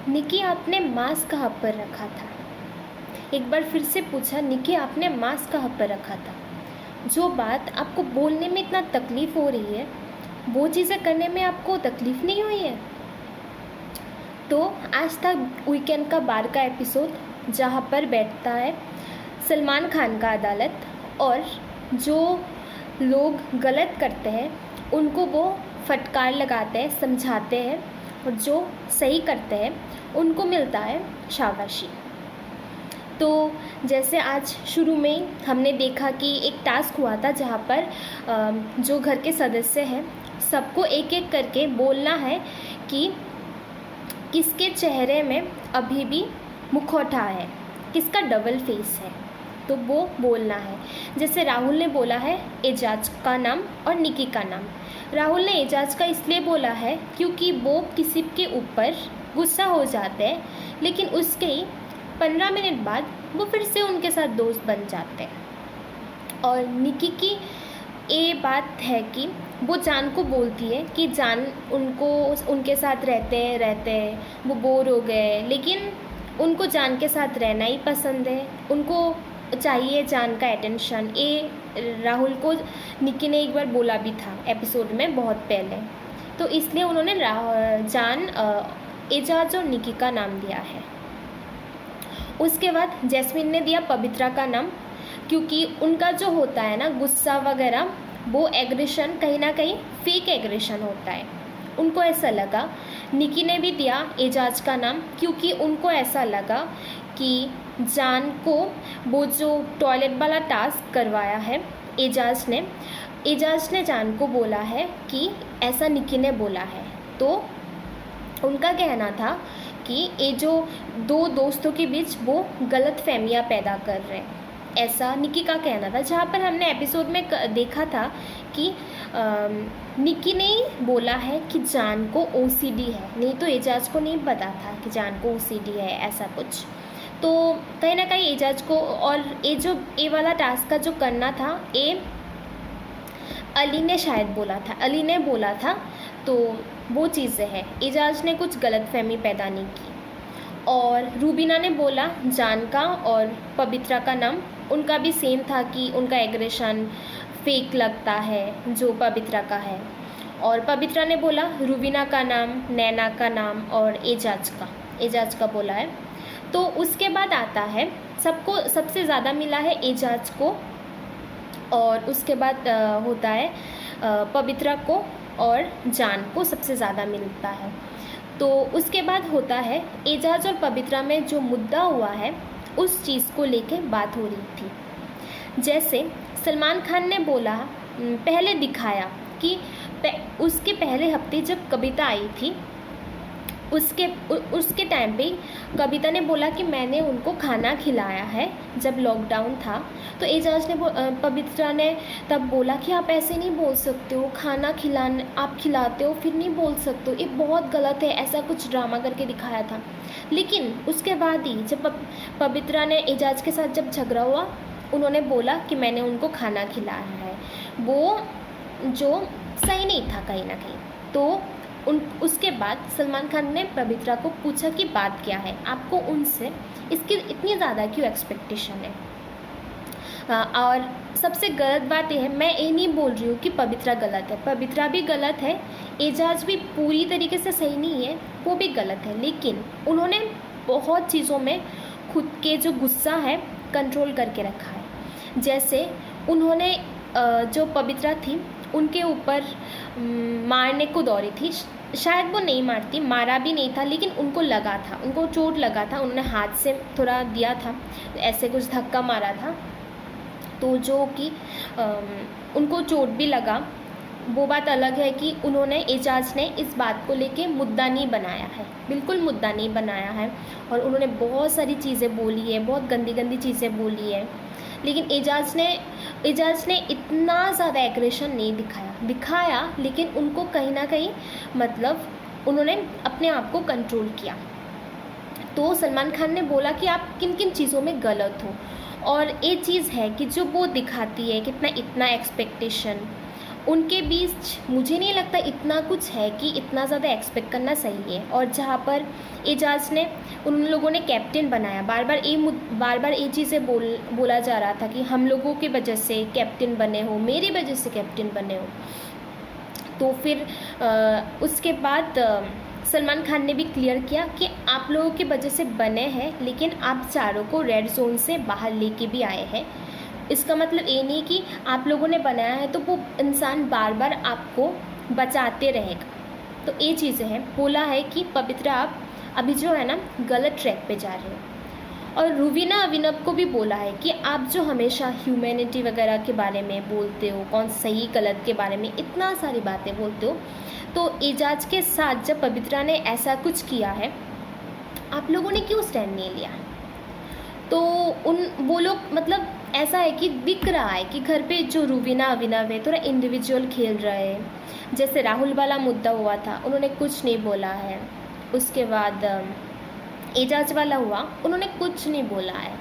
निकी आपने मास्क कहाँ पर रखा था? एक बार फिर से पूछा, निकी आपने मास्क कहाँ पर रखा था? जो बात आपको बोलने में इतना तकलीफ़ हो रही है, वो चीज़ें करने में आपको तकलीफ़ नहीं हुई है? तो आज था वीकेंड का बार का एपिसोड, जहाँ पर बैठता है सलमान खान का अदालत, और जो लोग गलत करते हैं उनको वो फटकार लगाते हैं, समझाते हैं, और जो सही करते हैं उनको मिलता है शाबाशी। तो जैसे आज शुरू में ही हमने देखा कि एक टास्क हुआ था, जहाँ पर जो घर के सदस्य हैं सबको एक एक करके बोलना है कि किसके चेहरे में अभी भी मुखौटा है, किसका डबल फेस है, तो वो बोलना है। जैसे राहुल ने बोला है एजाज का नाम और निकी का नाम। राहुल ने एजाज का इसलिए बोला है क्योंकि वो किसी के ऊपर गुस्सा हो जाते हैं, लेकिन उसके ही 15 मिनट बाद वो फिर से उनके साथ दोस्त बन जाते हैं। और निकी की ये बात है कि वो जान को बोलती है कि जान उनको उनके साथ रहते हैं वो बोर हो गए, लेकिन उनको जान के साथ रहना ही पसंद है, उनको चाहिए जान का अटेंशन। ये राहुल को निकी ने एक बार बोला भी था एपिसोड में बहुत पहले, तो इसलिए उन्होंने जान एजाज और निकी का नाम दिया है। उसके बाद जैस्मिन ने दिया पवित्रा का नाम, क्योंकि उनका जो होता है ना गुस्सा वगैरह, वो एग्रेशन कहीं ना कहीं फेक एग्रेशन होता है, उनको ऐसा लगा। निकी ने भी दिया एजाज का नाम, क्योंकि उनको ऐसा लगा कि जान को वो जो टॉयलेट वाला टास्क करवाया है एजाज ने जान को बोला है कि ऐसा निकी ने बोला है। तो उनका कहना था कि ये जो दो दोस्तों के बीच वो गलत फहमियाँ पैदा कर रहे हैं, ऐसा निकी का कहना था। जहाँ पर हमने एपिसोड में देखा था कि निकी ने ही बोला है कि जान को ओसीडी है, नहीं तो एजाज को नहीं पता था कि जान को ओसीडी है, ऐसा कुछ। तो कहीं ना कहीं एजाज को, और ये वाला टास्क का जो करना था, ये अली ने शायद बोला था, अली ने बोला था, तो वो चीज़ें हैं। एजाज ने कुछ गलतफहमी पैदा नहीं की। और रूबीना ने बोला जान का और पवित्रा का नाम, उनका भी सेम था कि उनका एग्रेशन फेक लगता है जो पवित्रा का है। और पवित्रा ने बोला रूबीना का नाम, नैना का नाम और एजाज का बोला है। तो उसके बाद आता है सबको सबसे ज़्यादा मिला है एजाज को, और उसके बाद होता है पवित्रा को और जान को सबसे ज़्यादा मिलता है। तो उसके बाद होता है एजाज और पवित्रा में जो मुद्दा हुआ है उस चीज़ को लेके बात हो रही थी। जैसे सलमान खान ने बोला, पहले दिखाया कि उसके पहले हफ्ते जब कविता आई थी उसके टाइम पे कविता ने बोला कि मैंने उनको खाना खिलाया है जब लॉकडाउन था। तो एजाज ने पवित्रा ने तब बोला कि आप ऐसे नहीं बोल सकते हो, खाना खिलाने आप खिलाते हो फिर नहीं बोल सकते हो, ये बहुत गलत है, ऐसा कुछ ड्रामा करके दिखाया था। लेकिन उसके बाद ही जब पवित्रा ने एजाज के साथ जब झगड़ा हुआ, उन्होंने बोला कि मैंने उनको खाना खिलाया है, वो जो सही नहीं था कहीं ना कहीं। तो उसके बाद सलमान खान ने पवित्रा को पूछा कि बात क्या है, आपको उनसे इसकी इतनी ज़्यादा क्यों एक्सपेक्टेशन है। और सबसे गलत बात यह है, मैं ये नहीं बोल रही हूँ कि पवित्रा गलत है, पवित्रा भी गलत है, एजाज भी पूरी तरीके से सही नहीं है, वो भी गलत है। लेकिन उन्होंने बहुत चीज़ों में खुद के जो गुस्सा है कंट्रोल करके रखा है। जैसे उन्होंने जो पवित्रा थी उनके ऊपर मारने को दौड़ी थी, शायद वो नहीं मारती, मारा भी नहीं था, लेकिन उनको लगा था, उनको चोट लगा था, उन्होंने हाथ से थोड़ा दिया था, ऐसे कुछ धक्का मारा था, तो जो कि उनको चोट भी लगा। वो बात अलग है कि उन्होंने एजाज ने इस बात को लेके मुद्दा नहीं बनाया है, बिल्कुल मुद्दा नहीं बनाया है, और उन्होंने बहुत सारी चीज़ें बोली है, बहुत गंदी गंदी चीज़ें बोली है। लेकिन एजाज ने इतना ज़्यादा एग्रेशन नहीं दिखाया, लेकिन उनको कहीं ना कहीं मतलब उन्होंने अपने आप को कंट्रोल किया। तो सलमान खान ने बोला कि आप किन किन चीज़ों में गलत हो, और ये चीज़ है कि जो वो दिखाती है कितना इतना एक्सपेक्टेशन, उनके बीच मुझे नहीं लगता इतना कुछ है कि इतना ज़्यादा एक्सपेक्ट करना सही है। और जहाँ पर एजाज ने उन लोगों ने कैप्टन बनाया, बार बार ये चीज़ें बोला जा रहा था कि हम लोगों की वजह से कैप्टन बने हो, मेरी वजह से कैप्टन बने हो। तो फिर उसके बाद सलमान खान ने भी क्लियर किया कि आप लोगों की वजह से बने हैं, लेकिन आप चारों को रेड जोन से बाहर लेके भी आए हैं। इसका मतलब ये नहीं कि आप लोगों ने बनाया है तो वो इंसान बार बार आपको बचाते रहेगा। तो ये चीज़ें हैं। बोला है कि पवित्रा आप अभी जो है ना गलत ट्रैक पे जा रहे हो। और रुवीना अभिनव को भी बोला है कि आप जो हमेशा ह्यूमैनिटी वगैरह के बारे में बोलते हो, कौन सही गलत के बारे में इतना सारी बातें बोलते हो, तो एजाज के साथ जब पवित्रा ने ऐसा कुछ किया है, आप लोगों ने क्यों स्टैंड नहीं लिया? तो वो लोग मतलब ऐसा है कि दिख रहा है कि घर पे जो रुवीना अभिनव है थोड़ा इंडिविजुअल खेल रहे हैं। जैसे राहुल वाला मुद्दा हुआ था, उन्होंने कुछ नहीं बोला है। उसके बाद एजाज वाला हुआ, उन्होंने कुछ नहीं बोला है।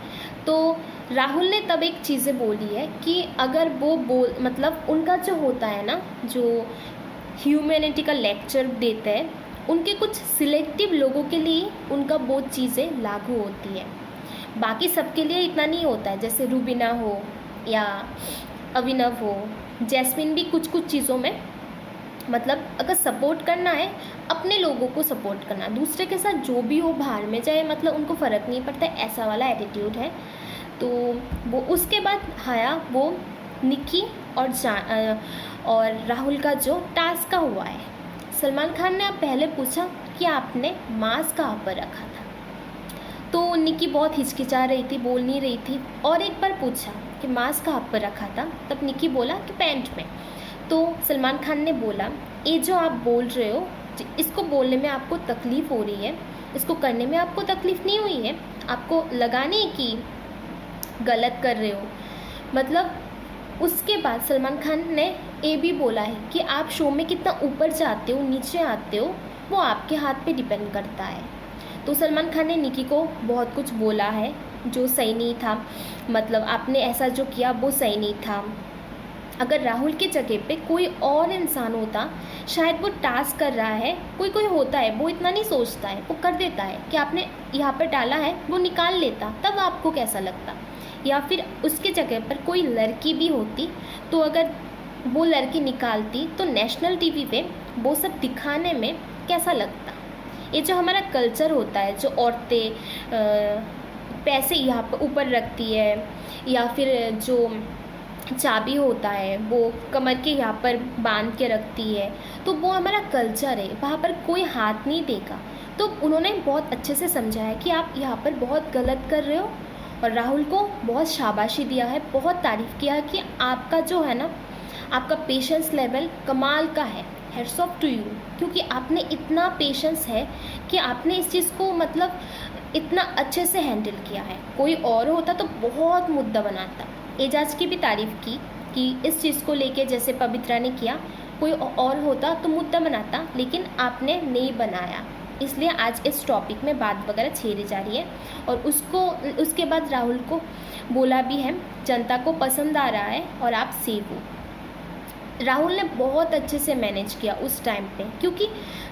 तो राहुल ने तब एक चीज़ें बोली है कि अगर वो मतलब उनका जो होता है ना, जो ह्यूमैनिटी का लेक्चर देते हैं, उनके कुछ सिलेक्टिव लोगों के लिए उनका वो चीज़ें लागू होती है, बाकी सबके लिए इतना नहीं होता है। जैसे रुबीना हो या अभिनव हो, जैस्मिन भी कुछ कुछ चीज़ों में मतलब अगर सपोर्ट करना है अपने लोगों को सपोर्ट करना, दूसरे के साथ जो भी हो बाहर में जाए मतलब उनको फ़र्क नहीं पड़ता, ऐसा वाला एटीट्यूड है। तो वो उसके बाद आया वो निक्की और राहुल का जो टास्क का हुआ है। सलमान खान ने पहले पूछा कि आपने मास्क कहाँ पर रखा था, तो निक्की बहुत हिचकिचा रही थी, बोल नहीं रही थी। और एक बार पूछा कि मास्क कहाँ पर रखा था, तब निक्की बोला कि पैंट में। तो सलमान खान ने बोला ये जो आप बोल रहे हो, इसको बोलने में आपको तकलीफ़ हो रही है, इसको करने में आपको तकलीफ़ नहीं हुई है, आपको लगा नहीं कि गलत कर रहे हो। मतलब उसके बाद सलमान खान ने ये भी बोला है कि आप शो में कितना ऊपर जाते हो नीचे आते हो वो आपके हाथ पे डिपेंड करता है। तो सलमान खान ने निक्की को बहुत कुछ बोला है जो सही नहीं था, मतलब आपने ऐसा जो किया वो सही नहीं था। अगर राहुल की जगह पे कोई और इंसान होता, शायद वो टास्क कर रहा है, कोई होता है वो इतना नहीं सोचता है, वो कर देता है कि आपने यहाँ पर डाला है, वो निकाल लेता, तब आपको कैसा लगता। या फिर उसके जगह पर कोई लड़की भी होती, तो अगर वो लड़की निकालती तो नेशनल टीवी पे वो सब दिखाने में कैसा लगता। ये जो हमारा कल्चर होता है, जो औरतें पैसे यहाँ पर ऊपर रखती है, या फिर जो चाबी होता है वो कमर के यहाँ पर बांध के रखती है, तो वो हमारा कल्चर है, वहाँ पर कोई हाथ नहीं देगा। तो उन्होंने बहुत अच्छे से समझाया कि आप यहाँ पर बहुत गलत कर रहे हो, और राहुल को बहुत शाबाशी दिया है, बहुत तारीफ़ किया है कि आपका जो है ना, आपका पेशेंस लेवल कमाल का है, हैट्स ऑफ टू यू, क्योंकि आपने इतना पेशेंस है कि आपने इस चीज़ को मतलब इतना अच्छे से हैंडल किया है। कोई और होता तो बहुत मुद्दा बनाता। एजाज की भी तारीफ़ की कि इस चीज़ को लेके जैसे पवित्रा ने किया, कोई और होता तो मुद्दा बनाता, लेकिन आपने नहीं बनाया, इसलिए आज इस टॉपिक में बात वगैरह छेड़ी जा रही है। और उसके बाद राहुल को बोला भी है जनता को पसंद आ रहा है और आप सेफ हो। राहुल ने बहुत अच्छे से मैनेज किया उस टाइम पे, क्योंकि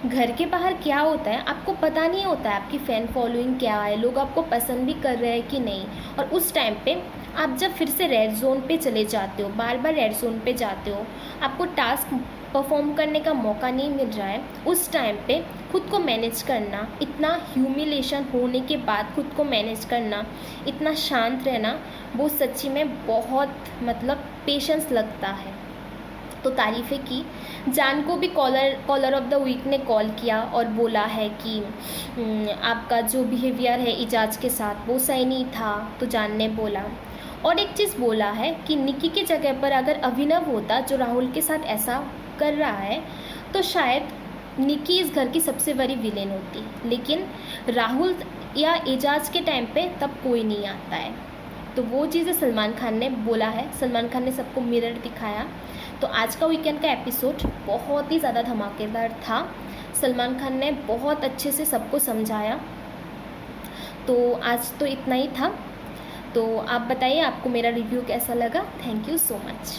घर के बाहर क्या होता है आपको पता नहीं होता है, आपकी फ़ैन फॉलोइंग क्या है, लोग आपको पसंद भी कर रहे हैं कि नहीं। और उस टाइम पे आप जब फिर से रेड जोन पे चले जाते हो, बार बार रेड जोन पे जाते हो, आपको टास्क परफॉर्म करने का मौका नहीं मिल रहा है, उस टाइम पे खुद को मैनेज करना, इतना ह्यूमिलेशन होने के बाद खुद को मैनेज करना, इतना शांत रहना, वो सच्ची में बहुत मतलब पेशेंस लगता है। तो तारीफ़ें की। जान को भी कॉलर ऑफ द वीक ने कॉल किया और बोला है कि आपका जो बिहेवियर है एजाज के साथ वो सही नहीं था, तो जान ने बोला। और एक चीज़ बोला है कि निक्की की जगह पर अगर अभिनव होता जो राहुल के साथ ऐसा कर रहा है, तो शायद निक्की इस घर की सबसे बड़ी विलेन होती, लेकिन राहुल या एजाज के टाइम पे तब कोई नहीं आता है। तो वो चीज़ें सलमान खान ने बोला है, सलमान खान ने सबको मिरर दिखाया। तो आज का वीकेंड का एपिसोड बहुत ही ज़्यादा धमाकेदार था, सलमान खान ने बहुत अच्छे से सबको समझाया। तो आज तो इतना ही था। तो आप बताइए आपको मेरा रिव्यू कैसा लगा। Thank you so much.